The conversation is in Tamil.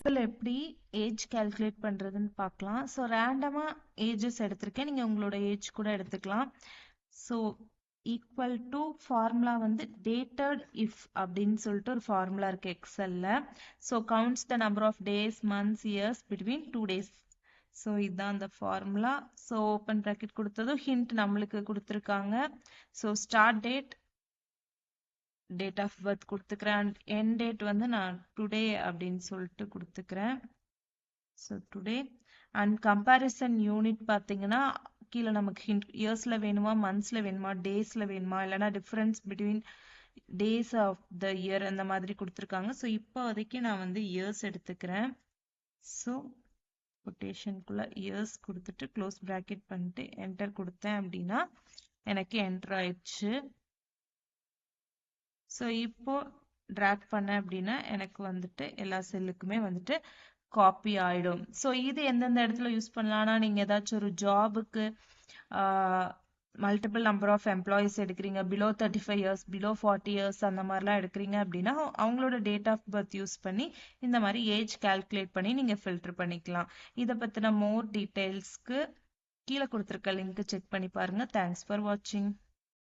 எப்படி ஏஜ் கால்குலேட் பண்றதுன்னு பார்க்கலாம். ஸோ ரேண்டமா ஏஜஸ் எடுத்திருக்கேன், நீங்க உங்களோட ஏஜ் கூட எடுத்துக்கலாம். ஸோ ஈக்குவல் டு ஃபார்முலா வந்து டேட்டட் இஃப் அப்படின்னு சொல்லிட்டு ஒரு ஃபார்முலா இருக்கு எக்ஸல்ல. So counts the number of days months years between 2 days. So இதுதான் அந்த ஃபார்முலா. ஸோ ஓப்பன் ப்ராக்கெட் கொடுத்ததும் ஹிண்ட் நம்மளுக்கு கொடுத்துருக்காங்க. So start date, date of birth கொடுத்துக்கிறேன். அண்ட் எண்ட் டேட் வந்து நான் டுடே அப்படின்னு சொல்லிட்டு கொடுத்துக்கிறேன். So today. And comparison unit பார்த்தீங்கன்னா கீழே நமக்கு ஹிண்ட் இயர்ஸில் வேணுமா, மந்த்ஸில் வேணுமா, டேஸில் வேணுமா, இல்லைனா difference between days of the year அந்த மாதிரி கொடுத்துருக்காங்க. ஸோ இப்போதைக்கு நான் வந்து இயர்ஸ் எடுத்துக்கிறேன். ஸோ கொட்டேஷனுக்குள்ள இயர்ஸ் கொடுத்துட்டு க்ளோஸ் ப்ராக்கெட் பண்ணிட்டு என்டர் கொடுத்தேன் அப்படின்னா எனக்கு என்டர் ஆயிடுச்சு. ஸோ இப்போ ட்ராக் பண்ண அப்படின்னா எனக்கு வந்துட்டு எல்லா செல்லுக்குமே வந்துட்டு காப்பி ஆயிடும். ஸோ இது எந்தெந்த இடத்துல யூஸ் பண்ணலாம்னா, நீங்க ஏதாச்சும் ஒரு ஜாபுக்கு மல்டிபிள் நம்பர் ஆஃப் எம்ப்ளாயிஸ் எடுக்கிறீங்க, பிலோ 35 இயர்ஸ், பிலோ 40 இயர்ஸ் அந்த மாதிரிலாம் எடுக்கிறீங்க அப்படின்னா அவங்களோட டேட் ஆஃப் பர்த் யூஸ் பண்ணி இந்த மாதிரி ஏஜ் கால்குலேட் பண்ணி நீங்க ஃபில்டர் பண்ணிக்கலாம். இதை பத்தின மோர் டீட்டெயில்ஸ்க்கு கீழே கொடுத்துருக்க லிங்க் செக் பண்ணி பாருங்க. தேங்க்ஸ் ஃபார் வாட்சிங்.